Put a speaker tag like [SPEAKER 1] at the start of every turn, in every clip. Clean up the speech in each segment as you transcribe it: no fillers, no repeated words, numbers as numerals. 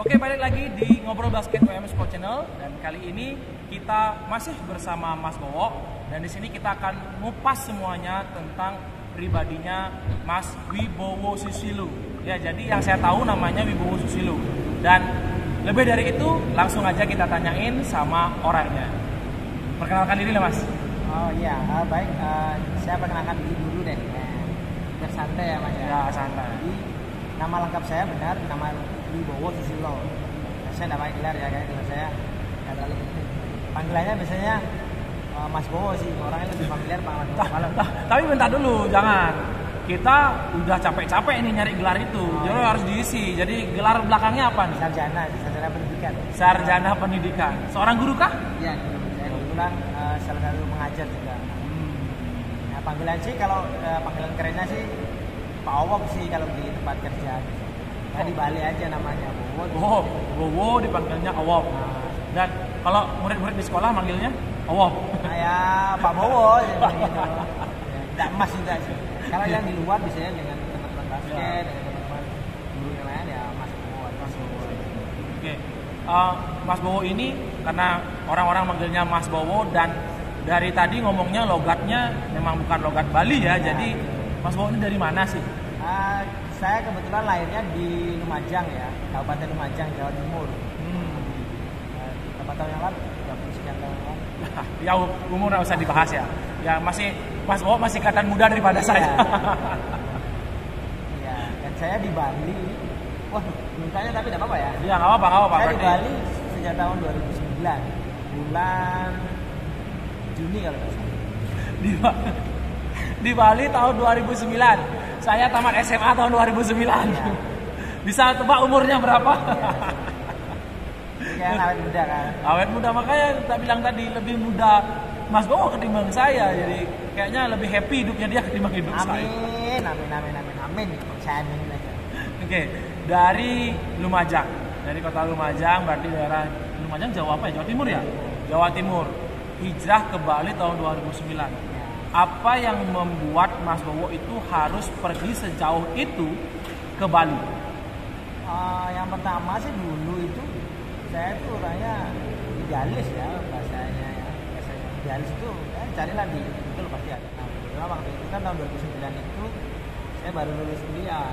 [SPEAKER 1] Oke, balik lagi di Ngobrol Basket UM Sport Channel, dan kali ini kita masih bersama Mas Bowo, dan di sini kita akan ngupas semuanya tentang pribadinya Mas Wibowo Susilo. Ya, jadi yang saya tahu namanya Wibowo Susilo. Dan lebih dari itu, langsung aja kita tanyain sama orangnya. Perkenalkan diri lah, Mas.
[SPEAKER 2] Oh iya, baik. Saya perkenalkan diri dulu deh. Biar santai ya, Mas.
[SPEAKER 1] Ya, santai.
[SPEAKER 2] Jadi, nama lengkap saya benar, nama Wibowo Susilo. Saya nama gelar ya, kayak gelar saya nggak terlalu penting. Panggilannya biasanya Mas Bowo sih, orangnya lebih familiar Pak Mas Bowo.
[SPEAKER 1] Tapi bentar dulu, jangan. Kita udah capek-capek ini nyari gelar itu, jadi harus diisi. Jadi gelar belakangnya apa nih?
[SPEAKER 2] Sarjana pendidikan.
[SPEAKER 1] Sarjana pendidikan. Seorang guru kah?
[SPEAKER 2] Iya, saya kebetulan salah satu pengajar juga. Nah, panggilan sih kalau panggilan kerennya sih Pak Owok sih kalau di tempat kerja. Nah, di Bali aja namanya Bowo.
[SPEAKER 1] Bowo dipanggilnya Owok. Dan kalau murid-murid di sekolah manggilnya Owok.
[SPEAKER 2] Kayak Pak Bowo gitu. Tidak Mas juga sih. Kalau yang di luar biasanya dengan teman-teman basket, dengan teman-teman guru yang lain ya Mas Bowo.
[SPEAKER 1] Oke. Mas Bowo ini karena orang-orang manggilnya Mas Bowo, dan dari tadi ngomongnya logatnya memang bukan logat Bali ya. Jadi Mas Bowo ini dari mana sih?
[SPEAKER 2] Saya kebetulan lahirnya di Lumajang ya, Kabupaten Lumajang, Jawa Timur. Berapa tahun yang lalu? 30 sekian tahun yang lalu.
[SPEAKER 1] Ya, umur nggak usah dibahas ya. Ya, Mas Bowo masih kelihatan muda daripada saya.
[SPEAKER 2] Iya, dan saya di Bali. Wah, mintanya tapi tidak apa-apa ya?
[SPEAKER 1] Iya, nggak apa-apa.
[SPEAKER 2] Saya di Bali sejak tahun 2009, bulan Juni kalau nggak salah.
[SPEAKER 1] Di Bali tahun 2009. Saya tamat SMA tahun 2009. Ya. Bisa tebak umurnya berapa?
[SPEAKER 2] Kayak awet muda kan?
[SPEAKER 1] Awet muda, makanya tak bilang tadi lebih muda Mas Bowo ketimbang saya. Jadi kayaknya lebih happy hidupnya dia ketimbang hidup saya.
[SPEAKER 2] Amin. Saya amin aja.
[SPEAKER 1] Oke, dari Lumajang. Dari kota Lumajang, berarti daerah Lumajang Jawa apa ya? Jawa Timur ya? Jawa Timur. Hijrah ke Bali tahun 2009. Apa yang membuat Mas Bowo itu harus pergi sejauh itu ke Bali?
[SPEAKER 2] Yang pertama sih dulu itu saya tuh orangnya idealis ya bahasanya ya. Biasanya idealis itu ya, carilah di Google pasti ada. Nah, waktu itu kan tahun 2009 itu saya baru lulus kuliah.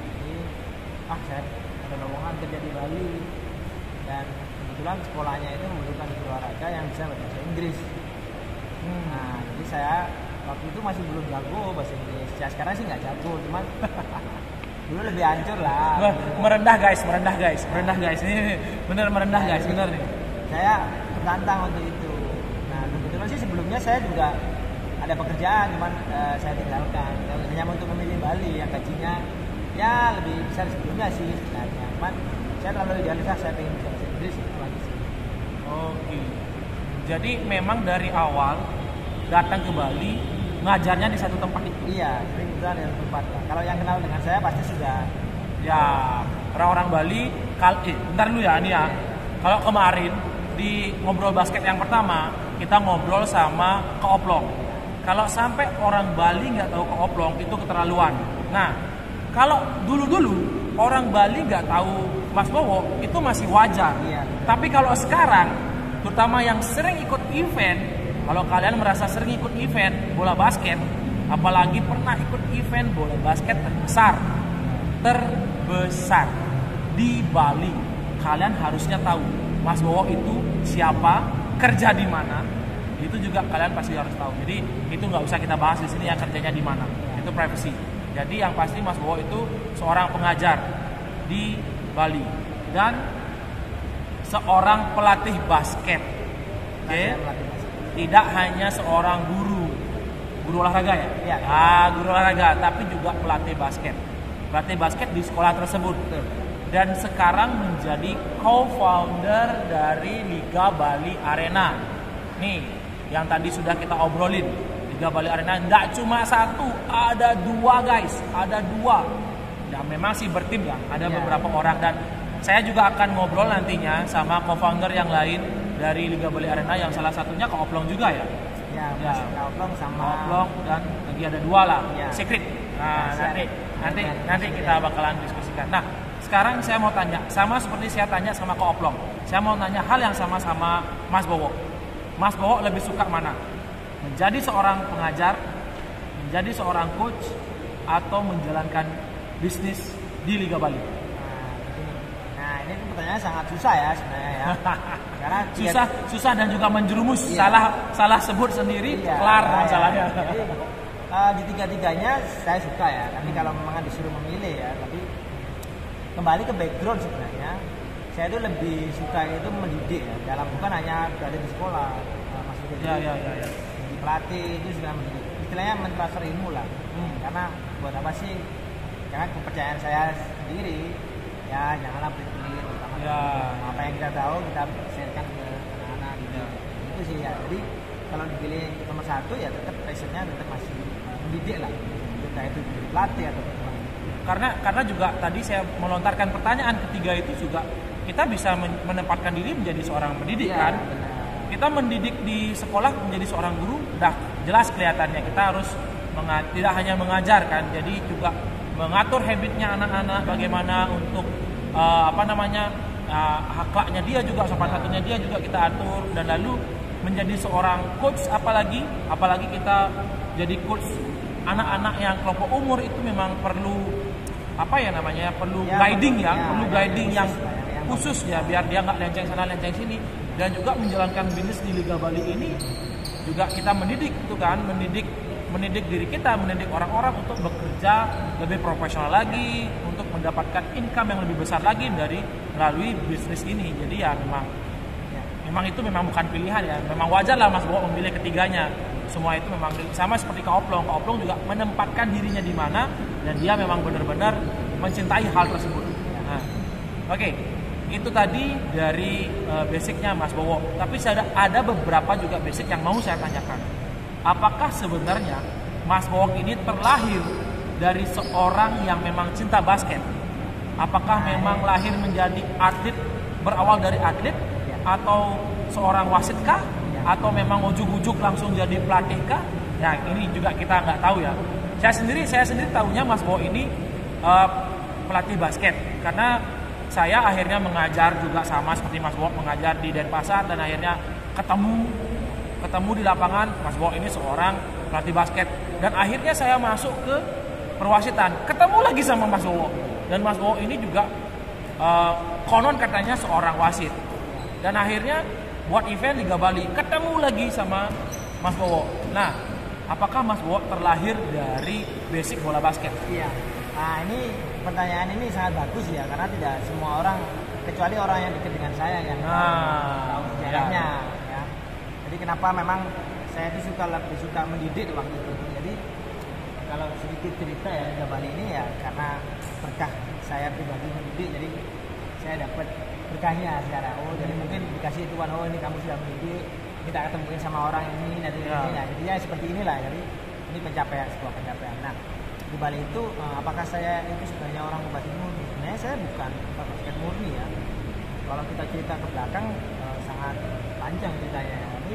[SPEAKER 2] Jadi saya ada lowongan kerja di Bali, dan kebetulan sekolahnya itu membutuhkan guru olahraga yang bisa bahasa Inggris. Nah, jadi saya waktu itu masih belum jago bahasa Inggris. Ya sekarang sih nggak jago, cuman dulu lebih hancur lah.
[SPEAKER 1] Merendah guys. Ini bener merendah guys, bener nih.
[SPEAKER 2] Saya tertantang untuk itu. Nah, kebetulan sih sebelumnya saya juga ada pekerjaan, cuman saya tinggalkan. Hanya untuk memilih Bali yang gajinya ya lebih besar sebelumnya sih sebenarnya. Cuman saya terlalu idealis, saya pengen bisa bahasa Inggris itu lagi sih.
[SPEAKER 1] Oke. Jadi memang dari awal datang ke Bali ngajarnya di satu tempat itu.
[SPEAKER 2] Iya, sering di satu tempat. Kalau yang kenal dengan saya pasti sudah.
[SPEAKER 1] Ya, orang-orang Bali bentar dulu ya nih ya. Kalau kemarin di ngobrol basket yang pertama kita ngobrol sama Keoplong. Kalau sampai orang Bali nggak tahu Keoplong itu keterlaluan. Nah, kalau dulu orang Bali nggak tahu Mas Bowo itu masih wajar.
[SPEAKER 2] Iya.
[SPEAKER 1] Tapi kalau sekarang, terutama yang sering ikut event, kalau kalian merasa sering ikut event bola basket, apalagi pernah ikut event bola basket terbesar di Bali, kalian harusnya tahu Mas Bowo itu siapa, kerja di mana. Itu juga kalian pasti harus tahu. Jadi itu nggak usah kita bahas di sini ya kerjanya di mana. Itu privacy. Jadi yang pasti Mas Bowo itu seorang pengajar di Bali dan seorang pelatih basket. Oke. Tidak hanya seorang guru olahraga ya?
[SPEAKER 2] Iya.
[SPEAKER 1] Guru olahraga, tapi juga pelatih basket. Pelatih basket di sekolah tersebut. Dan sekarang menjadi co-founder dari Liga Bali Arena. Nih, yang tadi sudah kita obrolin. Liga Bali Arena enggak cuma satu, ada dua guys, ada dua. Ya memang sih bertim ya, ada beberapa orang, dan saya juga akan ngobrol nantinya sama co-founder yang lain dari Liga Bali Arena yang salah satunya Keoplong juga ya.
[SPEAKER 2] Ya, Keoplong sama
[SPEAKER 1] Keoplong, dan lagi ada dua lah,
[SPEAKER 2] ya.
[SPEAKER 1] Secret. Nah, nanti kita bakalan diskusikan. Nah, sekarang saya mau tanya, sama seperti saya tanya sama Ko Oplong. Saya mau nanya hal yang sama Mas Bowo. Mas Bowo lebih suka mana? Menjadi seorang pengajar, menjadi seorang coach, atau menjalankan bisnis di Liga Bali?
[SPEAKER 2] Nah, ini pertanyaannya sangat susah ya sebenarnya ya. Karena
[SPEAKER 1] susah dan juga menjerumus.
[SPEAKER 2] Iya.
[SPEAKER 1] Salah sebut sendiri, kelar masalahnya.
[SPEAKER 2] Jadi, di tiga-tiganya saya suka ya. Tapi kalau memang disuruh memilih ya, tapi kembali ke background sebenarnya, saya itu lebih suka itu mendidik ya. Dalam bukan hanya berada di sekolah, maksudnya
[SPEAKER 1] ya.
[SPEAKER 2] di pelatih itu sudah mendidik. Istilahnya mentransfer ilmu lah. Karena buat apa sih? Karena kepercayaan saya sendiri, ya janganlah pelit-pelit, terutama apa yang kita tahu kita sharekan ke anak-anak gitu. Itu sih ya. Jadi kalau dipilih nomor satu ya tetap passionnya tetap masih mendidik lah. Entah itu jadi pelatih atau
[SPEAKER 1] karena juga tadi saya melontarkan pertanyaan ketiga itu juga kita bisa menempatkan diri menjadi seorang pendidik kan.
[SPEAKER 2] Benar.
[SPEAKER 1] Kita mendidik di sekolah menjadi seorang guru udah jelas kelihatannya kita harus tidak hanya mengajarkan, jadi juga mengatur habitnya anak-anak, bagaimana untuk akhlaknya dia juga, sopan satunya dia juga kita atur, dan lalu menjadi seorang coach apalagi kita jadi coach anak-anak yang kelompok umur itu memang perlu perlu guiding perlu guiding yang khusus ya, biar dia nggak lenceng sana lenceng sini. Dan juga menjalankan bisnis di Liga Bali ini juga kita mendidik itu kan, mendidik diri kita, mendidik orang-orang untuk bekerja lebih profesional lagi, untuk mendapatkan income yang lebih besar lagi melalui bisnis ini. Jadi ya memang itu memang bukan pilihan ya, memang wajar lah Mas Bowo memilih ketiganya. Semua itu memang sama seperti Ko Oplong. Ko Oplong juga menempatkan dirinya di mana dan dia memang benar-benar mencintai hal tersebut. Nah, oke. Itu tadi dari basicnya Mas Bowo. Tapi ada beberapa juga basic yang mau saya tanyakan. Apakah sebenarnya Mas Bowo ini terlahir dari seorang yang memang cinta basket? Apakah memang lahir menjadi atlet, berawal dari atlet, atau seorang wasit kah? Atau memang ujuk-ujuk langsung jadi pelatih kah? Ya ini juga kita nggak tahu ya. Saya sendiri tahunya Mas Bowo ini pelatih basket karena saya akhirnya mengajar juga sama seperti Mas Bowo mengajar di Denpasar, dan akhirnya ketemu di lapangan Mas Bowo ini seorang pelatih basket, dan akhirnya saya masuk ke perwasitan, ketemu lagi sama Mas Bowo, dan Mas Bowo ini juga konon katanya seorang wasit, dan akhirnya buat event Liga Bali ketemu lagi sama Mas Bowo. Nah, apakah Mas Bowo terlahir dari basic bola basket?
[SPEAKER 2] Iya. Nah, ini pertanyaan ini sangat bagus ya, karena tidak semua orang, kecuali orang yang dekat dengan saya yang tahu sejarahnya ya. Jadi kenapa memang saya itu lebih suka mendidik waktu itu. Jadi kalau sedikit cerita ya, Liga Bali ini ya karena berkah saya pribadi mendidik, jadi saya dapat berkahnya secara jadi mungkin dikasih Tuhan, ini kamu sudah mendidik, kita ketemuin sama orang ini nanti ya. Jadi ya seperti inilah, jadi ini sebuah pencapaian. Nah, di Bali itu apakah saya itu sebenarnya orang basket murni? Sebenarnya saya bukan basket murni ya. Kalau kita cerita ke belakang sangat panjang ceritanya. Tapi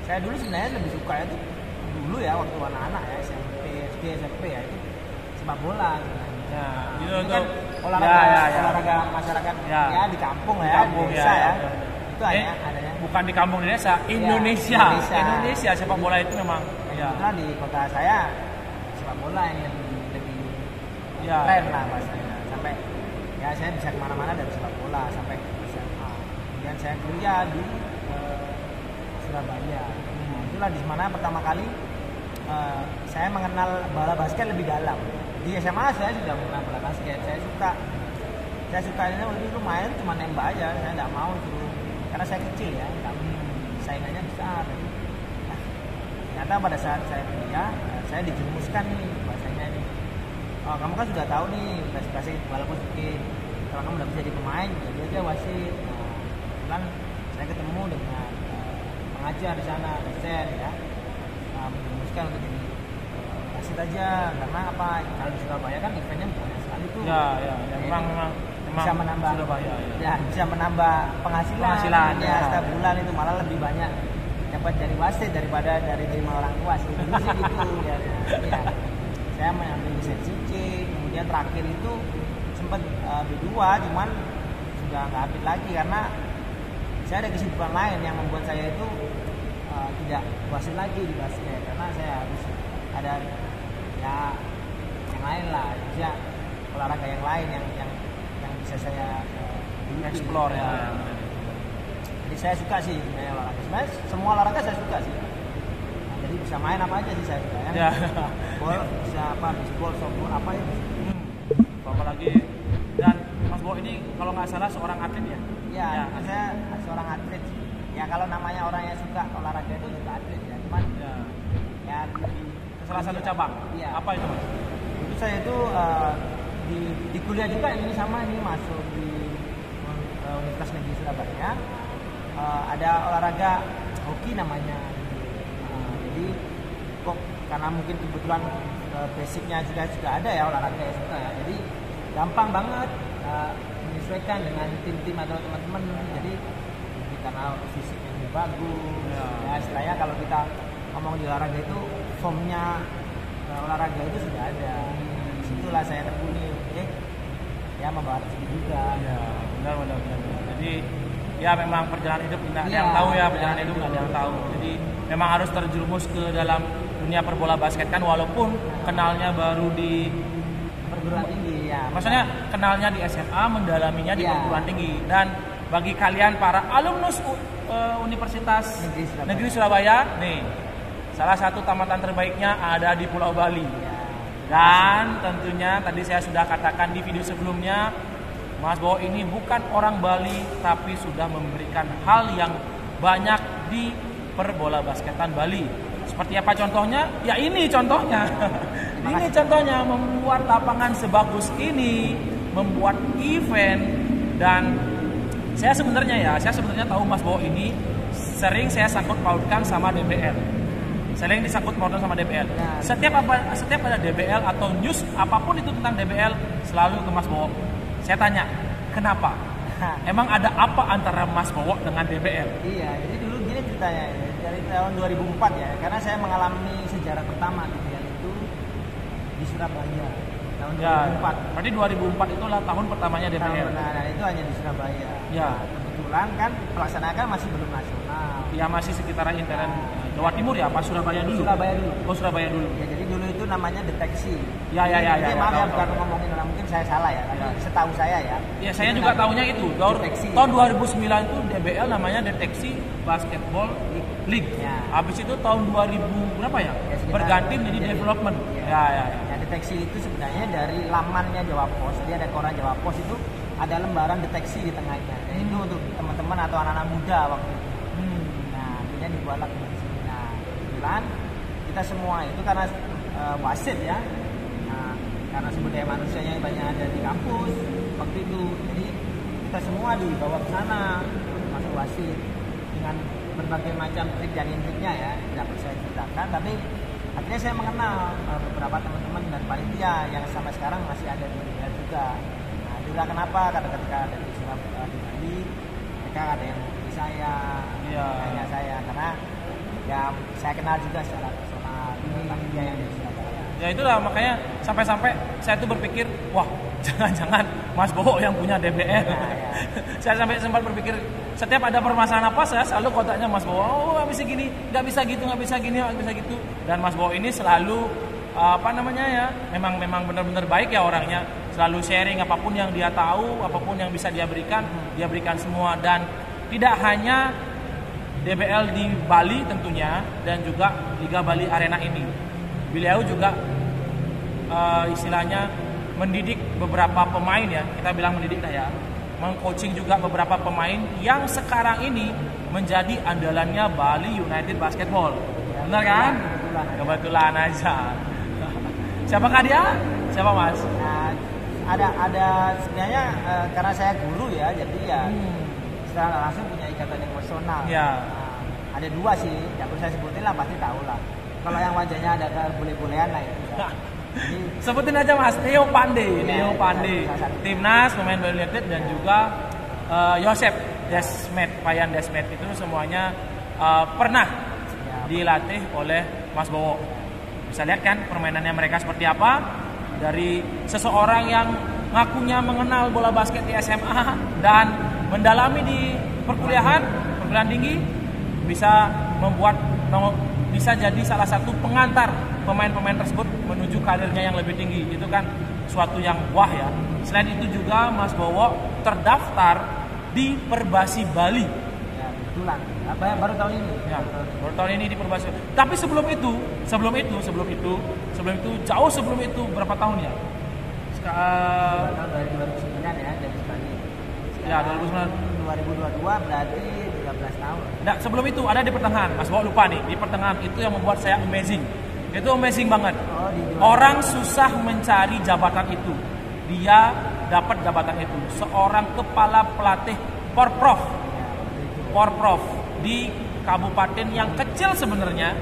[SPEAKER 2] saya dulu sebenarnya lebih suka itu dulu ya waktu anak-anak ya, SMP, SD, SMP ya, itu sepak bola sebenarnya.
[SPEAKER 1] Ya,
[SPEAKER 2] itu kan olahraga masyarakat ya di kampung ya, di desa ya. Itu adanya.
[SPEAKER 1] Bukan di kampung, di desa, Indonesia sepak bola itu memang
[SPEAKER 2] karena di kota saya sepak bola yang lebih keren lah bahasanya. Sampai ya saya bisa kemana-mana dari sepak bola sampai SMA. Kemudian saya kuliah di Surabaya. Itulah di mana pertama kali saya mengenal bola basket lebih dalam. Di SMA saya sudah mengenal bola basket. Saya suka ini waktu itu main cuma nembak aja. Saya nggak mau suruh, karena saya kecil ya, saingannya besar. Nah, ternyata pada saat saya kuliah, saya dijerumuskan nih bahasanya ini. Kamu kan sudah tahu nih basket, walaupun sedikit. Kalau kamu udah bisa jadi pemain, jadi aja wasit. Kemudian saya ketemu dengan pengajar di sana, dosen ya, menjerumuskan untuk jadi wasit aja. Karena apa? Kalau di Surabaya kan eventnya banyak sekali tuh.
[SPEAKER 1] Memang
[SPEAKER 2] bisa menambah
[SPEAKER 1] Surabaya,
[SPEAKER 2] bisa menambah penghasilan ya, setiap bulan itu malah lebih banyak dapat dari wasit daripada dari terima orang tua sih. Dulu sih gitu ya. Saya mengambil lisensi C, kemudian terakhir itu sempat B2, cuman sudah nggak aktif lagi karena saya ada kesibukan lain yang membuat saya itu tidak wasit lagi di basket, karena saya harus ada ya yang lain lah, bisa olahraga yang lain yang bisa saya
[SPEAKER 1] explore ya.
[SPEAKER 2] Jadi saya suka sih sebenarnya olahraga. Sebenarnya semua olahraga saya suka sih. Nah, jadi bisa main apa aja sih saya suka ya. Bol, bisa apa, baseball, softball, apa ya.
[SPEAKER 1] Apalagi, dan Mas Bo ini kalau nggak salah seorang atlet ya?
[SPEAKER 2] Iya, saya seorang atlet. Ya kalau namanya orang yang suka olahraga itu juga atlet ya. Cuman ya lebih
[SPEAKER 1] salah satu cabang.
[SPEAKER 2] Iya.
[SPEAKER 1] Apa itu Mas?
[SPEAKER 2] Itu saya itu di kuliah juga ini sama, ini masuk di Universitas Negeri Surabaya. Ada olahraga hoki namanya. Jadi kok karena mungkin kebetulan basicnya sudah ada ya olahraga yang suka ya. Jadi gampang banget menyesuaikan dengan tim-tim atau teman-teman. Jadi karena fisiknya juga bagus. Ya istilahnya kalau kita ngomong di olahraga itu formnya olahraga itu sudah ada. Disitulah saya tekuni, ya membawa rezeki juga.
[SPEAKER 1] Ya, benar. Jadi ya memang perjalanan hidup tidak ada yang tahu ya, perjalanan hidup tidak ada yang tahu. Jadi memang harus terjerumus ke dalam dunia perbola basket kan, walaupun kenalnya baru di
[SPEAKER 2] perguruan tinggi ya.
[SPEAKER 1] Maksudnya kenalnya di SMA, mendalaminya di perguruan tinggi. Dan bagi kalian para alumnus Universitas Negeri Surabaya, nih salah satu tamatan terbaiknya ada di Pulau Bali. Dan tentunya tadi saya sudah katakan di video sebelumnya, Mas Bo ini bukan orang Bali tapi sudah memberikan hal yang banyak di perbola basketan Bali. Seperti apa contohnya? Ya ini contohnya. Ini contohnya membuat lapangan sebagus ini, membuat event. Dan saya sebenarnya tahu Mas Bo ini sering saya sangkut pautkan sama DBL. Sering disangkut pautkan sama DBL. Setiap ada DBL atau news apapun itu tentang DBL selalu ke Mas Bo. Saya tanya, kenapa? Emang ada apa antara Mas Bowo dengan DBL?
[SPEAKER 2] Iya, jadi dulu gini ceritanya, dari tahun 2004 ya, karena saya mengalami sejarah pertama DBL itu di Surabaya tahun 2004.
[SPEAKER 1] Berarti 2004 itulah tahun pertamanya DBL.
[SPEAKER 2] Nah, itu hanya di Surabaya.
[SPEAKER 1] Ya.
[SPEAKER 2] Nah, kebetulan kan pelaksanakan masih belum nasional.
[SPEAKER 1] Ya masih sekitaran intern Jawa Timur ya, apa Surabaya dulu?
[SPEAKER 2] Surabaya dulu.
[SPEAKER 1] Oh Surabaya dulu.
[SPEAKER 2] Ya, jadi dulu itu namanya deteksi.
[SPEAKER 1] Ya.
[SPEAKER 2] Maaf ya, bukan ngomongin orang, mungkin saya salah ya. Tapi setahu saya ya.
[SPEAKER 1] Ya saya juga tahunya itu. Tahun 2009 itu DBL namanya Deteksi Basketball League.
[SPEAKER 2] Ya.
[SPEAKER 1] Habis itu tahun 2000 berapa ya? Berganti menjadi development. Ya.
[SPEAKER 2] Nah, deteksi itu sebenarnya dari lamannya Jawa Pos. Jadi ada koran Jawa Pos itu ada lembaran deteksi di tengahnya. Itu untuk teman-teman atau anak-anak muda waktu itu. Nah, akhirnya dibuatlah deteksi. Nah, kebetulan kita semua itu karena wasit ya. Nah, karena sumber daya manusianya banyak ada di kampus waktu itu. Jadi kita semua dibawa ke sana masuk wasit dengan berbagai macam trik dan intriknya ya. Tidak perlu saya ceritakan, tapi akhirnya saya mengenal beberapa teman-teman dan panitia yang sampai sekarang masih ada di DBL juga. Nah, juga kenapa? Karena ketika ada di Surabaya di Bali, mereka ada yang menghubungi saya, tanya saya, karena ya saya kenal juga secara personal panitia yang di Surabaya.
[SPEAKER 1] Ya itulah makanya sampai-sampai saya tuh berpikir, wah jangan-jangan Mas Bowo yang punya DBL. Nah, ya. Saya sampai sempat berpikir setiap ada permasalahan apa saya selalu kontaknya Mas Bowo. Oh nggak bisa gini, nggak bisa gitu, nggak bisa gini, nggak bisa gitu. Dan Mas Bowo ini selalu memang benar-benar baik ya orangnya. Selalu sharing apapun yang dia tahu, apapun yang bisa dia berikan semua. Dan tidak hanya DBL di Bali tentunya, dan juga Liga Bali Arena ini. Beliau juga istilahnya mendidik beberapa pemain ya, kita bilang mendidik lah ya, mengcoaching juga beberapa pemain yang sekarang ini menjadi andalannya Bali United Basketball. Benar kan? Kebetulan aja. Siapakah dia? Siapa Mas?
[SPEAKER 2] Nah, ada sebenarnya karena saya guru ya, jadi ya secara langsung punya ikatan emosional.
[SPEAKER 1] Ya.
[SPEAKER 2] Nah, ada dua sih, yang perlu saya sebutin lah pasti tahu lah. Kalau yang wajahnya ada boleh-bolehan lah itu. Jadi,
[SPEAKER 1] sebutin aja Mas, Theo Pandey. Timnas, pemain Bali United, dan juga Yosep Desmet, Payan Desmet, itu semuanya pernah dilatih oleh Mas Bowo. Bisa lihat kan permainannya mereka seperti apa, dari seseorang yang ngakunya mengenal bola basket di SMA dan mendalami di perkuliahan tinggi, bisa bisa jadi salah satu pengantar pemain-pemain tersebut menuju karirnya yang lebih tinggi. Itu kan suatu yang wah ya. Selain itu juga Mas Bowo terdaftar di Perbasi Bali.
[SPEAKER 2] Ya, betulan. Baru tahun ini.
[SPEAKER 1] Ya, baru tahun ini di Perbasi. Tapi sebelum itu, jauh sebelum itu berapa tahun ya?
[SPEAKER 2] Tahun 2009 ya dari Bali.
[SPEAKER 1] Ya,
[SPEAKER 2] 2022 berarti 13 tahun.
[SPEAKER 1] Nah, sebelum itu ada di pertengahan, Mas Bowo lupa nih. Di pertengahan itu yang membuat saya amazing. Itu amazing banget. Orang susah mencari jabatan itu. Dia dapat jabatan itu. Seorang kepala pelatih Porprov. Porprov di kabupaten yang kecil sebenarnya.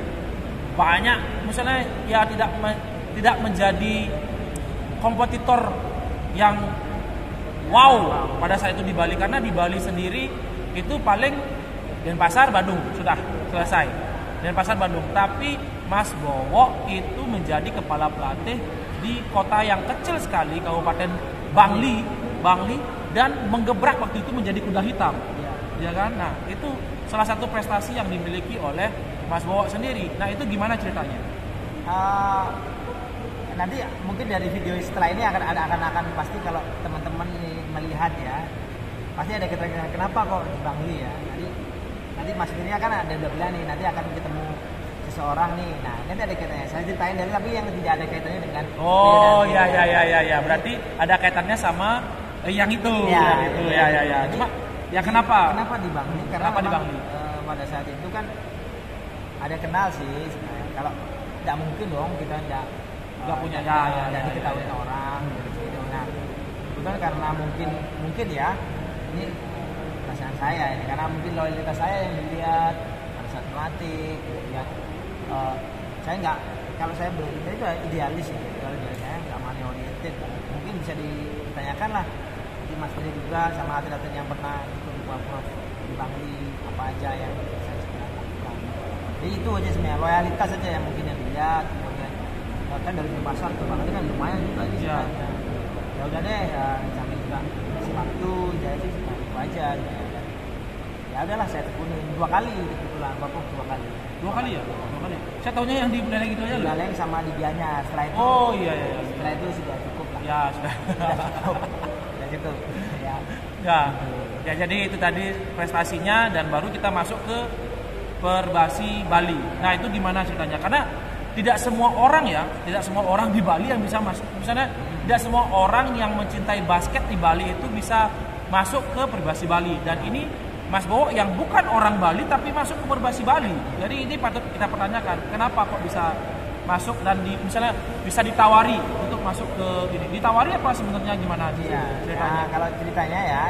[SPEAKER 1] Banyak misalnya ya tidak menjadi kompetitor yang wow pada saat itu di Bali, karena di Bali sendiri itu paling Denpasar, Bandung sudah selesai. Denpasar, Bandung. Tapi Mas Bowo itu menjadi kepala pelatih di kota yang kecil sekali, Kabupaten Bangli, dan menggebrak waktu itu menjadi kuda hitam. Ya kan? Nah, itu salah satu prestasi yang dimiliki oleh Mas Bowo sendiri. Nah, itu gimana ceritanya?
[SPEAKER 2] Nanti mungkin dari video setelah ini akan pasti kalau teman-teman ini melihat ya, pasti ada keterangan kenapa kok di Bangli ya. Nanti Mas Firya kan ada udah bilang nih, nanti akan ketemu seseorang nih. Nah, nanti ada kaitannya. Saya ceritain dari tapi yang tidak ada kaitannya dengan.
[SPEAKER 1] Oh ya. Berarti ada kaitannya sama yang itu. Ya. Cuma ya kenapa?
[SPEAKER 2] Kenapa di Bangli? Karena
[SPEAKER 1] kenapa di Bangli?
[SPEAKER 2] Pada saat itu kan ada kenal sih sebenarnya. Kalau tidak mungkin dong kita nggak
[SPEAKER 1] punya
[SPEAKER 2] diketahui orang gitu. Nah, bukan karena mungkin ya ini perasaan saya ini, karena mungkin loyalitas saya yang dilihat pada saat melatih ya. Saya nggak, kalau saya berusaha itu idealis ya. Kalau saya nggak money oriented, mungkin bisa ditanyakan lah di Mas Budi juga sama atlet-atlet yang pernah ikut di Prof di Bangli, apa aja yang saya sebenarnya lakukan. Jadi itu aja sebenarnya, loyalitas aja yang mungkin yang dilihat. Kan dari pasar ke Bangli kan lumayan juga di sini. Ya udah deh, sambil juga waktu jadi itu aja. Ya udahlah, saya tekunin 2 kali kebetulan, Bapak 2 kali.
[SPEAKER 1] 2 kali ya? 2 kali. Saya tahunya yang di Buleleng itu aja loh.
[SPEAKER 2] Buleleng sama di Gianyar. Setelah itu.
[SPEAKER 1] Oh iya.
[SPEAKER 2] Setelah itu sudah cukup lah.
[SPEAKER 1] Ya sudah.
[SPEAKER 2] Sudah cukup.
[SPEAKER 1] Ya, jadi itu tadi prestasinya, dan baru kita masuk ke Perbasi Bali. Nah, itu gimana ceritanya? Karena tidak semua orang di Bali yang bisa masuk. Misalnya tidak semua orang yang mencintai basket di Bali itu bisa masuk ke Perbasi Bali. Dan ini Mas Bowo yang bukan orang Bali tapi masuk ke Perbasi Bali. Jadi ini patut kita pertanyakan, kenapa kok bisa masuk dan misalnya bisa ditawari untuk masuk ke ini. Ditawari apa sebenarnya, gimana ceritanya?
[SPEAKER 2] Nah, kalau ceritanya ya,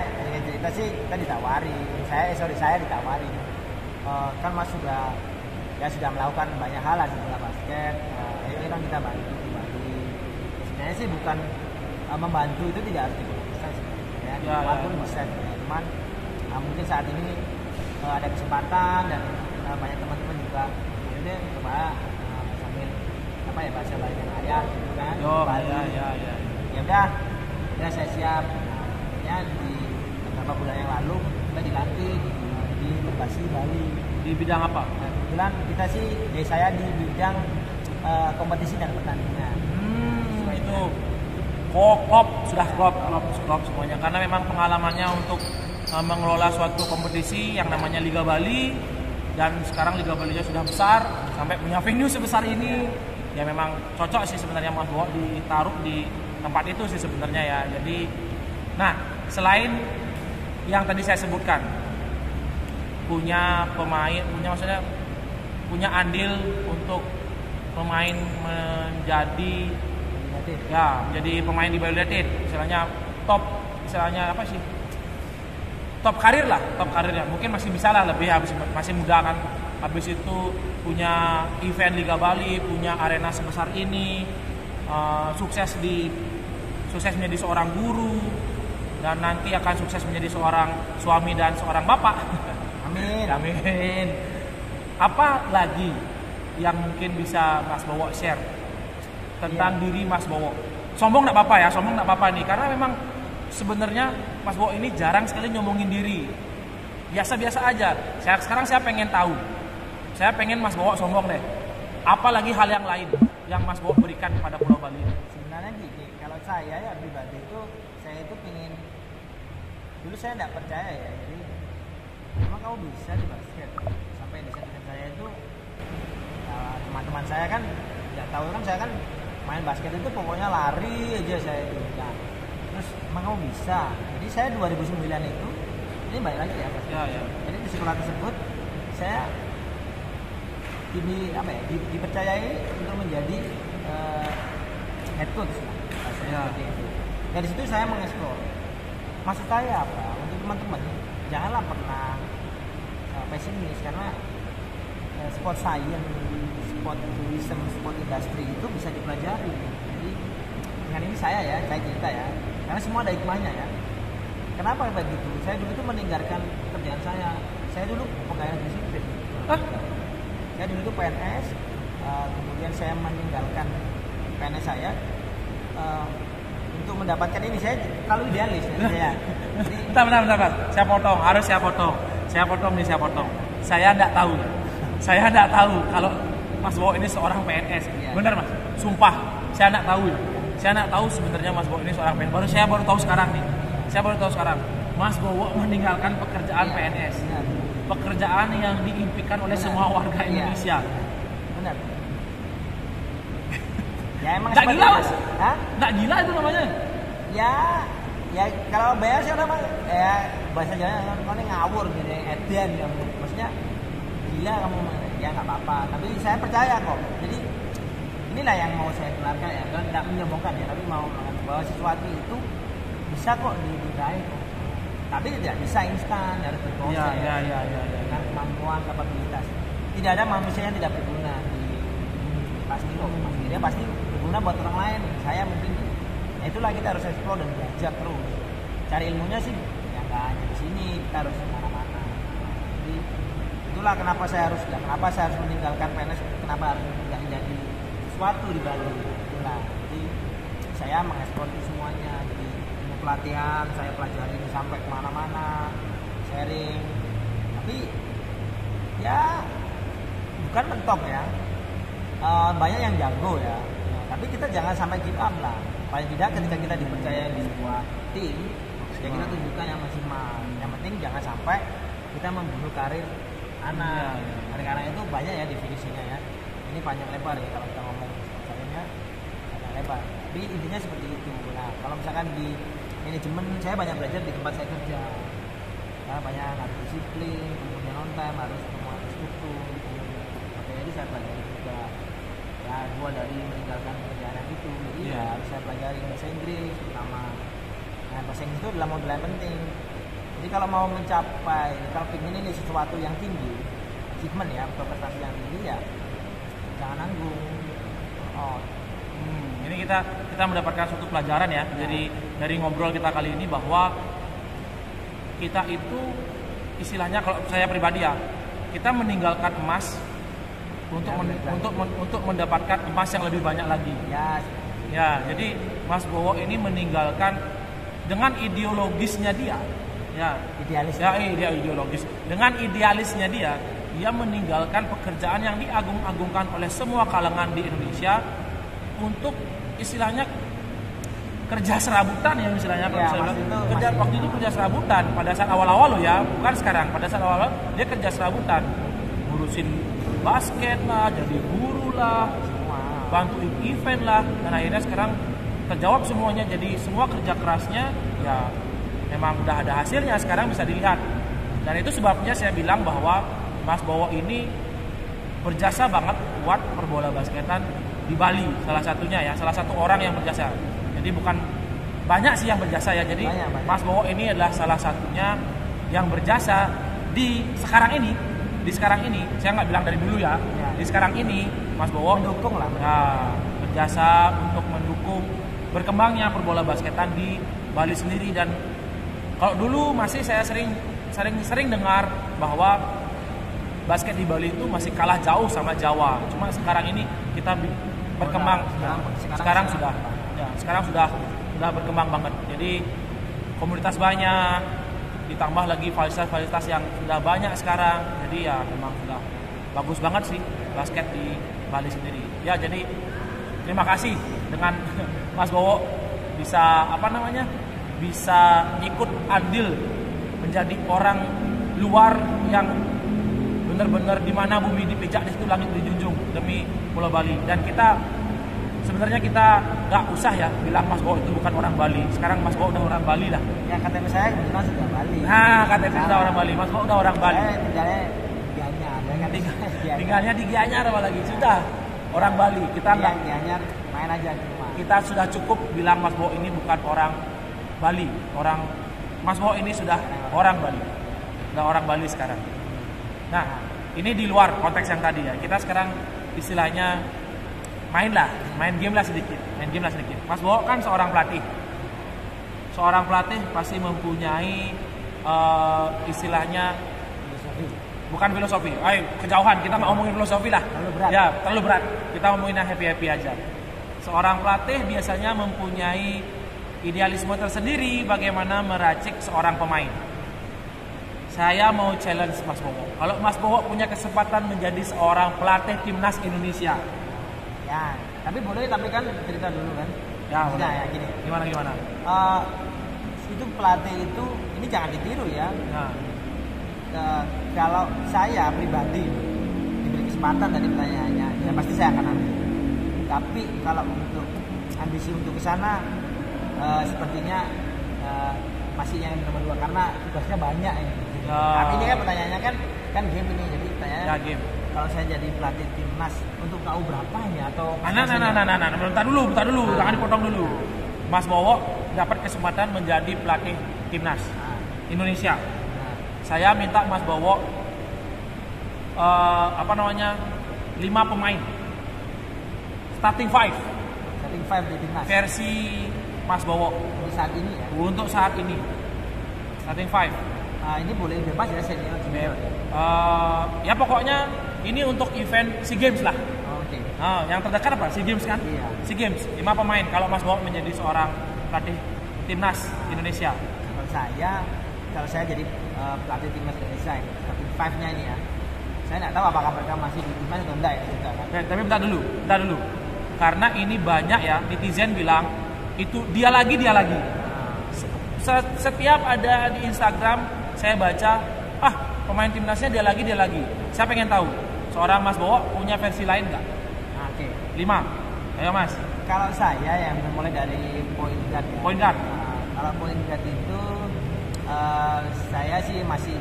[SPEAKER 2] cerita sih kita ditawari. Saya ditawari. Kan Mas sudah melakukan banyak hal di bola basket. Ayo kan kita bantu di Bali. Sebenarnya sih bukan membantu itu tidak harus bisa sebenarnya. Walaupun bisa, cuman mungkin saat ini ada kesempatan dan banyak teman-teman juga. Jadi coba sambil bahasa Bali yang ayah gitu kan. Ya udah saya siap. Ya di beberapa bulan yang lalu kita dilatih di Perbasi Bali.
[SPEAKER 1] Di bidang apa?
[SPEAKER 2] Nah, kebetulan kita sih dari saya di bidang kompetisi dan pertandingan.
[SPEAKER 1] Itu klop semuanya, karena memang pengalamannya untuk mengelola suatu kompetisi yang namanya Liga Bali, dan sekarang Liga Balinya sudah besar sampai punya venue sebesar ini. Ya memang cocok sih sebenarnya Mas Bowo ditaruh di tempat itu sih sebenarnya ya. Jadi, nah selain yang tadi saya sebutkan, punya andil untuk pemain menjadi pemain di Bali United, top karirnya mungkin masih bisa lah, lebih masih muda kan. Habis itu punya event Liga Bali, punya arena sebesar ini, sukses menjadi seorang guru, dan nanti akan sukses menjadi seorang suami dan seorang bapak. Amin. Apa lagi yang mungkin bisa Mas Bowo share tentang diri Mas Bowo sombong nggak apa-apa ya, sombong nggak apa-apa nih, karena memang sebenarnya Mas Bowo ini jarang sekali nyombongin diri, biasa-biasa aja. Sekarang saya pengen tahu, saya pengen Mas Bowo sombong deh. Apalagi hal yang lain yang Mas Bowo berikan kepada Pulau Bali?
[SPEAKER 2] Sebenarnya gini, kalau saya ya pribadi itu, saya itu pingin, dulu saya nggak percaya ya, jadi emang kamu bisa di basket, sampai di saat saya itu teman-teman saya kan nggak tahu kan, saya kan main basket itu pokoknya lari aja saya itu. Nah, terus emang kamu bisa, jadi saya 2009 itu, ini balik lagi ya basket.
[SPEAKER 1] Ya.
[SPEAKER 2] Jadi di sekolah tersebut saya dipercayai untuk menjadi head coach lah, seperti itu. Dari situ saya mengeksplor. Maksud saya apa? Untuk teman-teman, janganlah pernah pesimis, karena sport science, sport tourism, sport industry itu bisa dipelajari. Jadi dengan ini saya cerita ya, karena semua ada hikmahnya ya. Kenapa begitu? Saya dulu itu meninggalkan pekerjaan saya. Saya dulu pegawai negeri sipil. Saya dulu itu PNS, kemudian saya meninggalkan PNS saya untuk mendapatkan ini. Saya terlalu idealis ya. Jadi,
[SPEAKER 1] bentar. Saya potong. Saya enggak tahu kalau Mas Bowo ini seorang PNS.
[SPEAKER 2] Iya.
[SPEAKER 1] Benar Mas? Sumpah, saya enggak tahu. Saya enggak tahu sebenarnya Mas Bowo ini seorang PNS. Saya baru tahu sekarang nih. Mas Bowo meninggalkan pekerjaan PNS.
[SPEAKER 2] Benar.
[SPEAKER 1] Pekerjaan yang diimpikan oleh semua warga Indonesia.
[SPEAKER 2] Benar. Ya emang
[SPEAKER 1] Nggak gila, Mas?
[SPEAKER 2] Hah?
[SPEAKER 1] Nggak gila itu namanya.
[SPEAKER 2] Ya kalau bayar sih orang ya bahasa Jawa kan ngawur gitu, edan kamu. Maksudnya gila kamu, ya nggak apa-apa. Tapi saya percaya kok. Jadi inilah yang mau saya keluarkan ya, kan tidak menyombongkan ya, tapi mau mengatakan bahwa sesuatu itu bisa kok diraih kok. Tapi tidak bisa instan, harus berproses.
[SPEAKER 1] Ya.
[SPEAKER 2] Dengan kemampuan, kapabilitas. Tidak ada manusia yang tidak berguna di pasti kok. Dia pasti berguna buat orang lain. Saya mungkin. Nah itulah kita harus explore dan belajar terus. Cari ilmunya sih, ya nggak hanya di sini, kita harus kemana-mana. Jadi itulah kenapa saya harus meninggalkan PNS, kenapa harus menjadi sesuatu di Bali. Itulah. Jadi saya mengeksplor itu semuanya. Jadi pelatihan saya pelajari sampai kemana-mana, sharing. Tapi ya bukan mentok ya, banyak yang jago ya. Tapi kita jangan sampai give up lah. Paling tidak ketika kita dipercaya di sebuah tim, ya kita tunjukkan yang maksimal. Yang penting jangan sampai kita membunuh karir anak. Karena itu banyak ya definisinya ya. Ini panjang lebar ya kalau kita ngomong caranya panjang lebar. Tapi intinya seperti itu. Nah kalau misalkan di manajemen, saya banyak belajar di tempat saya kerja. Nah, banyak harus disiplin, kemudian on time, harus semua terstruktur. Jadi saya pelajari juga. Ya, gua dari meninggalkan pekerjaan itu, jadi ya harus saya pelajari bahasa Inggris terutama. Nah, bahasa Inggris itu adalah modal yang penting. Jadi kalau mau mencapai, kalau ingin ini sesuatu yang tinggi, achievement ya, atau prestasi yang tinggi ya, jangan nanggung.
[SPEAKER 1] Ini kita mendapatkan suatu pelajaran ya, dari ngobrol kita kali ini, bahwa kita itu istilahnya, kalau saya pribadi ya, kita meninggalkan emas untuk mendapatkan emas yang lebih banyak lagi. Ya, jadi Mas Bowo ini meninggalkan dengan ideologisnya dia. Ya, ideologis. Dengan idealisnya dia meninggalkan pekerjaan yang diagung-agungkan oleh semua kalangan di Indonesia untuk istilahnya kerja serabutan ya, istilahnya waktu itu kerja serabutan pada saat awal-awal loh ya, bukan sekarang. Pada saat awal dia kerja serabutan, ngurusin basket lah, jadi guru lah, bantuin event lah, dan akhirnya sekarang terjawab semuanya. Jadi semua kerja kerasnya ya memang udah ada hasilnya, sekarang bisa dilihat. Dan itu sebabnya saya bilang bahwa Mas Bowo ini berjasa banget buat perbola basketan di Bali, salah satunya ya, salah satu orang yang berjasa. Jadi bukan banyak sih yang berjasa ya. Jadi banyak. Mas Bowo ini adalah salah satunya yang berjasa di sekarang ini. Saya nggak bilang dari dulu ya. Di sekarang ini Mas Bowo
[SPEAKER 2] mendukung lah.
[SPEAKER 1] Ya, berjasa untuk mendukung berkembangnya perbola basketan di Bali sendiri. Dan kalau dulu masih saya sering dengar bahwa basket di Bali itu masih kalah jauh sama Jawa. Cuma sekarang ini kita berkembang. Sekarang sudah ya. Sekarang sudah berkembang banget. Jadi komunitas banyak, ditambah lagi fasilitas yang sudah banyak sekarang. Jadi ya memang sudah bagus banget sih basket di Bali sendiri. Ya jadi terima kasih dengan Mas Bowo bisa bisa ikut andil menjadi orang luar yang benar-benar di mana bumi dipijak di situ langit dijunjung demi Pulau Bali. Dan sebenarnya kita nggak usah ya bilang Mas Bowo itu bukan orang Bali. Sekarang Mas Bowo udah orang Bali lah.
[SPEAKER 2] Ya KTP saya kebetulan sudah Bali.
[SPEAKER 1] Nah KTP sudah orang Bali. Mas Bowo udah orang Bali. Tinggalnya di Gianyar apalagi sudah orang Bali. Kita nggak
[SPEAKER 2] Gianyar main aja di rumah.
[SPEAKER 1] Kita sudah cukup bilang Mas Bowo ini bukan orang Bali. Mas Bowo ini sudah orang Bali. Udah orang Bali sekarang. Nah, ini di luar konteks yang tadi ya. Kita sekarang istilahnya main game lah sedikit. Mas Bowo kan seorang pelatih. Seorang pelatih pasti mempunyai istilahnya bukan filosofi. Ayo kejauhan, kita nggak ngomongin filosofi lah.
[SPEAKER 2] Terlalu berat.
[SPEAKER 1] Ya, terlalu berat. Kita ngomongin yang happy aja. Seorang pelatih biasanya mempunyai idealisme tersendiri bagaimana meracik seorang pemain. Saya mau challenge Mas Bowo. Kalau Mas Bowo punya kesempatan menjadi seorang pelatih timnas Indonesia.
[SPEAKER 2] Ya, tapi kan cerita dulu kan.
[SPEAKER 1] Ya,
[SPEAKER 2] sudah ya gini.
[SPEAKER 1] Gimana?
[SPEAKER 2] Itu pelatih itu ini jangan ditiru ya.
[SPEAKER 1] Nah.
[SPEAKER 2] Kalau saya pribadi diberi kesempatan dari pertanyaannya, ya pasti saya akan ambil. Tapi kalau untuk ambisi untuk ke sana sepertinya masih yang nomor 2 karena tugasnya banyak ini. Tapi ini kan pertanyaannya kan game ini, jadi pertanyaannya
[SPEAKER 1] game.
[SPEAKER 2] Kalau saya jadi pelatih timnas untuk tahu berapanya atau
[SPEAKER 1] bentar dulu, jangan dipotong dulu. Mas Bowo dapat kesempatan menjadi pelatih timnas Indonesia. Saya minta Mas Bowo 5 pemain starting 5
[SPEAKER 2] di timnas
[SPEAKER 1] versi Mas Bowo untuk saat ini starting 5.
[SPEAKER 2] Ini boleh bebas ya senior.
[SPEAKER 1] Ya pokoknya ini untuk event SEA Games lah.
[SPEAKER 2] Oke.
[SPEAKER 1] Yang terdekat apa? SEA Games kan?
[SPEAKER 2] Iya.
[SPEAKER 1] SEA Games 5 pemain kalau Mas Bowo menjadi seorang pelatih timnas Indonesia.
[SPEAKER 2] Kalau saya jadi pelatih timnas Indonesia ini, starting 5-nya ini ya. Saya nggak tahu apakah mereka masih di timnas atau enggak ya juga kan.
[SPEAKER 1] Tapi bentar dulu. Karena ini banyak ya netizen bilang itu dia lagi. Setiap ada di Instagram saya baca, pemain timnasnya dia lagi. Saya pengen tahu, seorang Mas Bowo punya versi lain nggak?
[SPEAKER 2] Oke.
[SPEAKER 1] 5. Ayo Mas.
[SPEAKER 2] Kalau saya yang mulai dari point guard. Ya.
[SPEAKER 1] Point guard.
[SPEAKER 2] Kalau point guard itu saya sih masih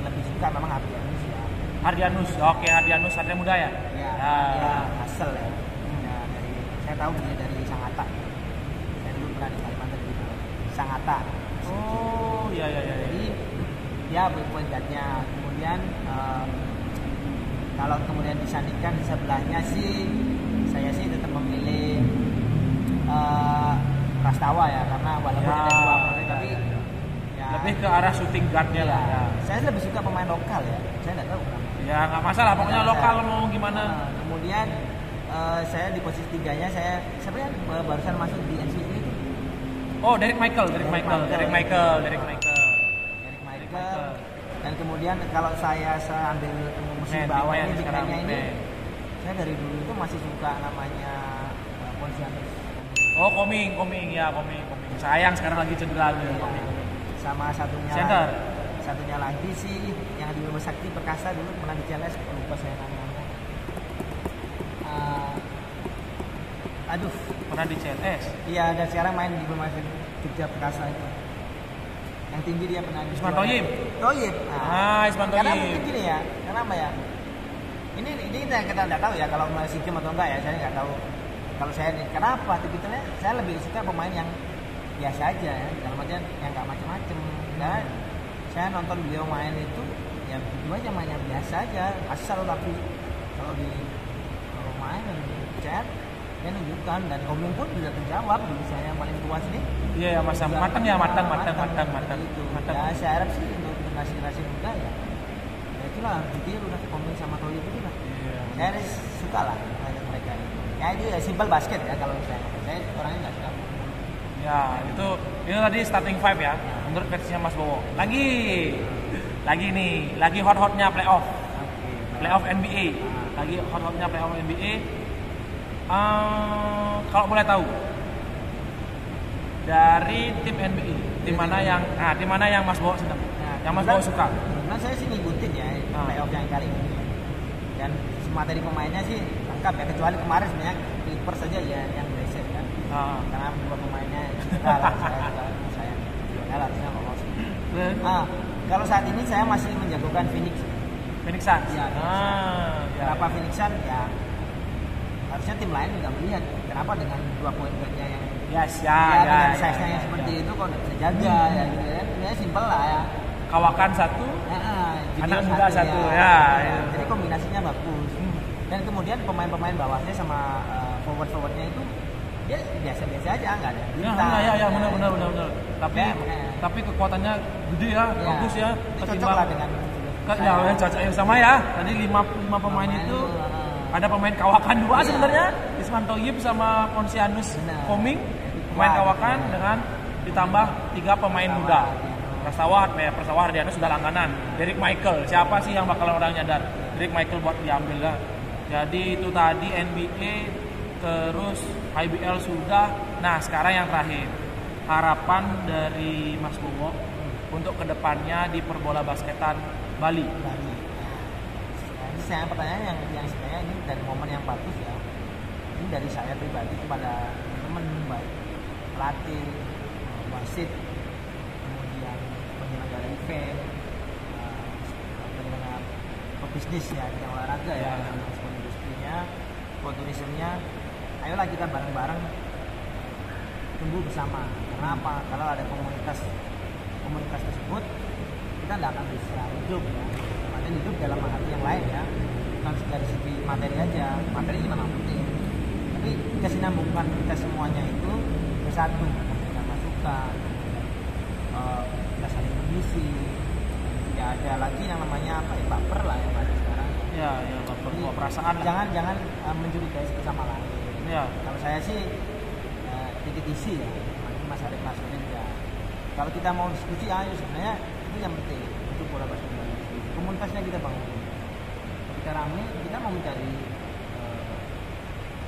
[SPEAKER 2] lebih suka memang Hardianus ya.
[SPEAKER 1] Hardianus Satria Muda ya?
[SPEAKER 2] Ya. Hasil ya. Saya tahu dia dari Sangatta. Saya dulu pernah di Kalimantan juga. Sangatta.
[SPEAKER 1] Oh, iya.
[SPEAKER 2] Jadi dia point guard-nya. Kemudian kalau kemudian disandingkan di sebelahnya sih saya sih tetap memilih Prastawa ya, karena walaupun ada 2 pemain tapi
[SPEAKER 1] lebih ke arah shooting guard-nya lah. Ya.
[SPEAKER 2] Saya lebih suka pemain lokal ya. Saya nggak tahu kenapa.
[SPEAKER 1] Ya nggak masalah, pokoknya lokal mau gimana.
[SPEAKER 2] Kemudian saya di posisi 3-nya saya sebenarnya barusan masuk di NCAA itu.
[SPEAKER 1] Oh, Derek Michael.
[SPEAKER 2] Dan kemudian kalau saya ambil musim bawah ini di kayaknya ini, saya dari dulu itu masih suka namanya Ponsianus.
[SPEAKER 1] Oh, Koming. Sayang sekarang lagi cedera gitu.
[SPEAKER 2] Sama satunya
[SPEAKER 1] center.
[SPEAKER 2] Satunya lagi sih yang di Bima Sakti Perkasa dulu pernah di CLS, lupa saya namanya.
[SPEAKER 1] Pernah di CLS.
[SPEAKER 2] Iya, dan sekarang main di Bima Sakti Jogja Perkasa itu. Yang tinggi dia pernah di
[SPEAKER 1] Isman Toyib. Isman Toyib.
[SPEAKER 2] Karena mungkin gini ya, kenapa ya? Ini kita nggak tahu ya kalau masih game atau enggak ya, saya nggak tahu. Kalau saya nih, kenapa? Tipikalnya saya lebih suka pemain yang biasa aja ya, dalam artian yang nggak macam-macam. Dan saya nonton beliau main itu, ya berdua aja main yang biasa aja, asal tapi kalau main dan chat dia nunjukkan, dan Koming pun juga terjawab di saya yang paling tua sini.
[SPEAKER 1] Iya, matang.
[SPEAKER 2] Ya saya harap sih untuk generasi muda ya itulah ditiru lah Koming sama Toyib itu lah. Saya suka lah mereka. Ya itu ya simpel basket ya kalau saya orangnya nggak suka.
[SPEAKER 1] Ya, itu tadi starting five ya, menurut versinya Mas Bowo. Lagi nih, lagi hot-hotnya playoff. Playoff NBA. Lagi hot-hotnya playoff NBA. Kalau boleh tahu dari tim NBA, tim mana yang Mas Bowo senang? Yang Mas Bowo suka?
[SPEAKER 2] Nah, saya sih ngikutin ya playoff yang kali ini. Dan materi pemainnya sih lengkap ya, kecuali kemarin sebenarnya Clippers saja ya yang reset kan. Karena dua pemainnya saya harusnya lolos. Kalau saat ini saya masih menjagokan Phoenix Suns. Ya, kenapa Phoenix Suns? Ya harusnya tim lain juga melihat kenapa dengan dua poin guardnya yang dengan size-nya yang seperti itu kok nggak bisa jaga ya gitu kan. Sebenarnya simpel lah ya.
[SPEAKER 1] Kawakan satu, anak muda satu.
[SPEAKER 2] Jadi kombinasinya bagus. Dan kemudian pemain-pemain bawahnya sama forward-forwardnya itu dia biasa-biasa aja, nggak ada bintang.
[SPEAKER 1] Benar. Tapi kekuatannya gede ya, bagus ya.
[SPEAKER 2] Cocok lah dengan
[SPEAKER 1] cocok sama ya. Tadi 5 pemain itu ada pemain kawakan 2 sebenarnya, Ismanto Yip sama Ponsianus Koming, pemain kawakan dengan ditambah 3 pemain muda. Prastawa Hardianus sudah langganan. Derek Michael, siapa sih yang bakal orang nyadar Derek Michael buat diambil lah. Jadi itu tadi NBA, terus IBL sudah. Nah sekarang yang terakhir, harapan dari Mas Bowo untuk kedepannya di perbola basketan Bali.
[SPEAKER 2] Ini saya pertanyaan yang sebenarnya ini dari momen yang bagus ya. Ini dari saya pribadi kepada teman baik pelatih, wasit, kemudian penyelenggara event, penyelenggara pebisnis ya, bidang olahraga ya, industrinya, tourismnya. Ayolah kita bareng-bareng tumbuh bersama. Kenapa? Kalau ada komunitas tersebut, kita tidak akan bisa hidup ya. Makanya hidup dalam arti yang lain ya, bukan dari segi materi aja. Materi memang penting, tapi kesinambungan kita semuanya itu bersatu, memberikan masukan, kita saling mengisi. Tidak ada lagi yang namanya baper lah yang ada sekarang.
[SPEAKER 1] Baper perasaan.
[SPEAKER 2] Jangan mencurigai satu sama lain. Kalau saya sih dikit isi ya, Mas Arif ya. Kalau kita mau diskusi, ayo sebenarnya itu yang penting untuk bola basket. Komunitasnya kita bangun. Kita rame, kita mau mencari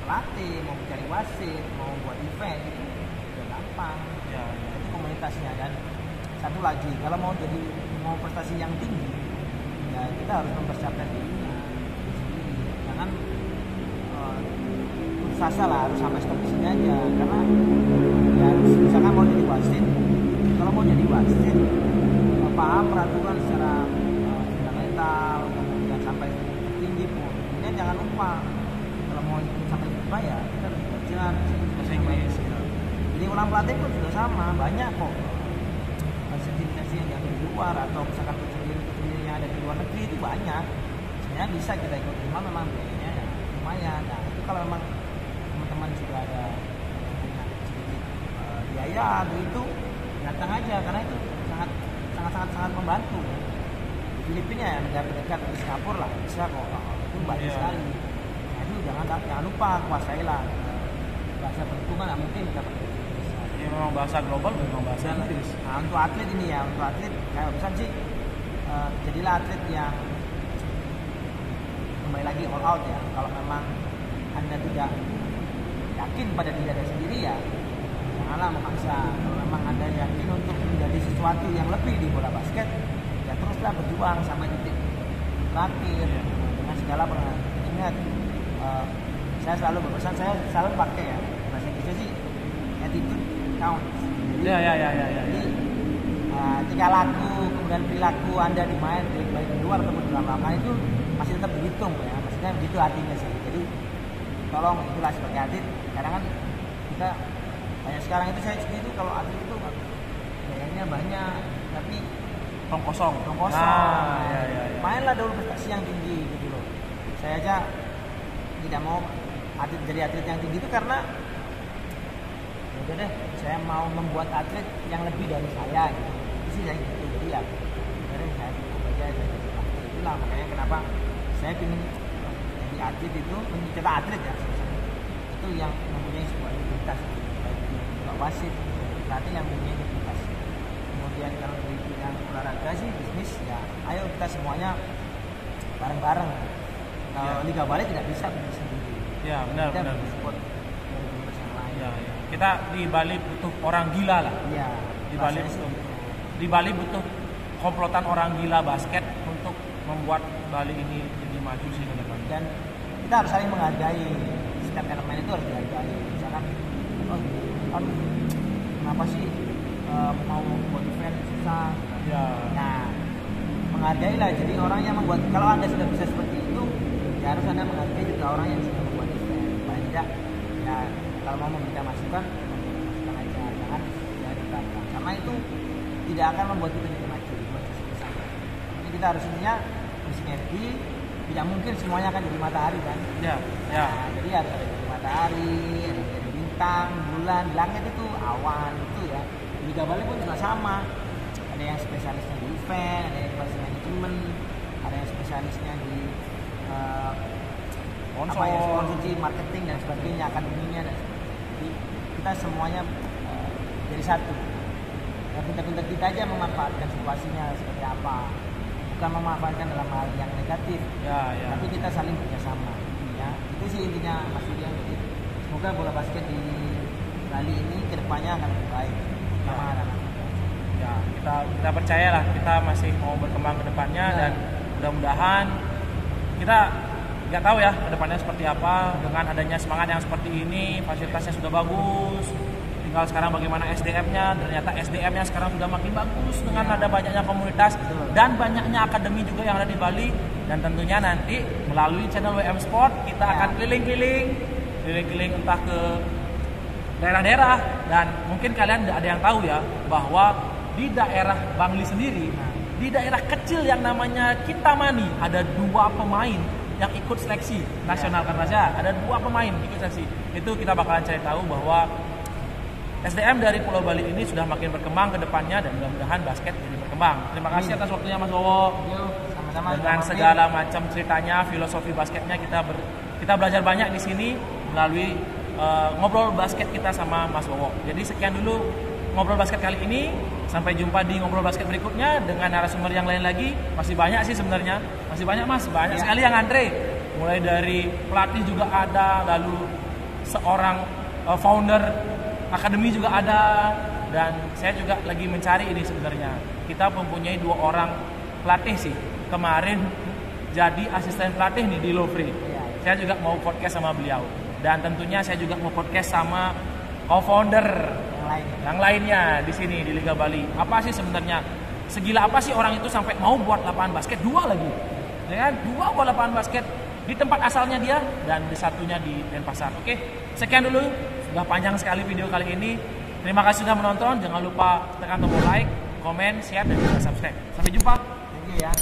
[SPEAKER 2] pelatih, mau mencari wasit, mau buat event itu udah gampang. Itu komunitasnya. Dan satu lagi, kalau mau prestasi yang tinggi, ya kita harus mempersiapkan dirinya sendiri. Jangan sasa lah harus sampai stop di sini aja, karena ya misalkan mau jadi wasit, kalau mau jadi wasit paham peraturan secara fundamental, kemudian sampai tinggi pun, kemudian jangan lupa kalau mau sampai FIBA ya kita harus belajar bahasa Inggris. Jadi ulang pelatih pun juga sama, banyak kok sertifikasi yang diambil di luar atau misalkan petinggi yang ada di luar negeri itu banyak. Sebenarnya bisa kita ikut, cuma memang biayanya ya lumayan. Nah itu kalau memang teman-teman juga ada punya sedikit biaya atau itu datang aja, karena itu sangat membantu. Di Filipina ya, negara dekat di Singapura lah bisa kok, itu banyak sekali. Nah itu jangan lupa kuasailah bahasa perhitungan, nggak mungkin dapat Inggris.
[SPEAKER 1] Ya memang bahasa global, memang bahasa Inggris.
[SPEAKER 2] Nah untuk atlet ini ya, untuk atlet kayak pesan sih jadilah atlet yang kembali lagi all out ya. Kalau memang Anda tidak yakin pada diri Anda sendiri ya janganlah memaksa. Kalau memang Anda yakin untuk menjadi sesuatu yang lebih di bola basket, ya teruslah berjuang sampai titik terakhir dengan segala pengalaman. Ingat, saya selalu berpesan, saya selalu pakai ya bahasa Inggrisnya sih attitude count. Jadi ketika laku kemudian perilaku Anda di main baik di luar ataupun di dalam lapangan itu masih tetap dihitung ya, maksudnya begitu artinya sih. Jadi tolong itulah sebagai atlet, karena kan kita banyak sekarang itu saya sendiri itu kalau atlet itu gayanya banyak tapi
[SPEAKER 1] tong kosong.
[SPEAKER 2] Mainlah dulu prestasi yang tinggi gitu loh. Saya aja tidak mau jadi atlet yang tinggi itu karena udah deh, saya mau membuat atlet yang lebih dari saya gitu. Itu sih saya gitu. Jadi ya sebenarnya saya cukup aja itulah makanya kenapa saya ingin jadi atlet itu, mencetak atlet ya itu yang mempunyai sebuah identitas baik di wasit, pelatih yang punya integritas. Kemudian kalau dari bidang olahraga sih bisnis ya, ayo kita semuanya bareng-bareng. Kalau Liga Bali tidak bisa berdiri sendiri.
[SPEAKER 1] Ya, benar.
[SPEAKER 2] Kita
[SPEAKER 1] Benar.
[SPEAKER 2] butuh support dari pengurus yang lain.
[SPEAKER 1] Ya, ya. Kita di Bali butuh orang gila lah.
[SPEAKER 2] Iya.
[SPEAKER 1] Di Bali butuh, di Bali butuh komplotan orang gila basket untuk membuat Bali ini jadi maju sih ke depan.
[SPEAKER 2] Dan kita harus saling menghargai, setiap elemen itu harus dihargai. Misalkan kenapa sih mau buat event susah.
[SPEAKER 1] Ya.
[SPEAKER 2] Nah, menghargailah. Jadi orang yang membuat, kalau Anda sudah bisa seperti itu, ya harus Anda menghargai juga orang yang sudah membuat event. Paling tidak ya, kalau mau memberikan masukan aja, jangan ya di belakang, karena itu tidak akan membuat kita jadi maju bersama. Jadi kita harus bersinergi. Tidak mungkin semuanya akan jadi matahari kan.
[SPEAKER 1] Ya, ya.
[SPEAKER 2] Nah, jadi harus ada jadi matahari, ada jadi bintang, bulan, langit itu awan itu ya. Di Liga Bali pun juga sama. Ada yang spesialisnya di event, ada yang spesialisnya di manajemen, ada yang spesialisnya di sponsorship, marketing dan sebagainya, akademinya dan sebagainya. Jadi kita semuanya jadi satu. Ya, pintar-pintar kita aja memanfaatkan situasinya seperti apa. Bukan memanfaatkan dalam hal yang negatif,
[SPEAKER 1] Ya, ya.
[SPEAKER 2] tapi kita saling bekerjasama. Ya, itu sih intinya Mas Yudi. Semoga bola basket di Bali ini kedepannya akan lebih baik. Sama anak-anak.
[SPEAKER 1] Ya, kita percayalah, kita masih mau berkembang ke depannya dan mudah-mudahan kita nggak tahu ya ke depannya seperti apa. Dengan adanya semangat yang seperti ini, fasilitasnya sudah bagus. Tinggal sekarang bagaimana SDM-nya. Ternyata SDM-nya sekarang sudah makin bagus dengan ada banyaknya komunitas dan banyaknya akademi juga yang ada di Bali. Dan tentunya nanti melalui channel WM Sport kita akan keliling-keliling entah ke daerah-daerah, dan mungkin kalian ada yang tahu ya bahwa di daerah Bangli sendiri, di daerah kecil yang namanya Kintamani ada 2 pemain yang ikut seleksi nasional karena ada 2 pemain ikut seleksi. Itu kita bakalan cari tahu bahwa SDM dari Pulau Bali ini sudah makin berkembang ke depannya dan mudah-mudahan basket jadi berkembang. Terima kasih atas waktunya Mas Wowo.
[SPEAKER 2] Sama-sama.
[SPEAKER 1] Dengan segala macam ceritanya, filosofi basketnya kita belajar banyak di sini melalui ngobrol basket kita sama Mas Wowo. Jadi sekian dulu ngobrol basket kali ini. Sampai jumpa di ngobrol basket berikutnya dengan narasumber yang lain lagi. Masih banyak sih sebenarnya. Masih banyak Mas, banyak sekali yang antre. Mulai dari pelatih juga ada, lalu seorang founder akademi juga ada, dan saya juga lagi mencari ini sebenarnya. Kita mempunyai 2 orang pelatih sih. Kemarin jadi asisten pelatih nih di Lovre. Saya juga mau podcast sama beliau. Dan tentunya saya juga mau podcast sama co-founder yang lainnya di sini di Liga Bali. Apa sih sebenarnya? Segila apa sih orang itu sampai mau buat lapangan basket 2 lagi? Ya kan? 2 buat lapangan basket di tempat asalnya dia dan di satunya di Denpasar. Oke, sekian dulu. Sudah panjang sekali video kali ini. Terima kasih sudah menonton. Jangan lupa tekan tombol like, komen, share, dan juga subscribe. Sampai jumpa.
[SPEAKER 2] Thank you ya.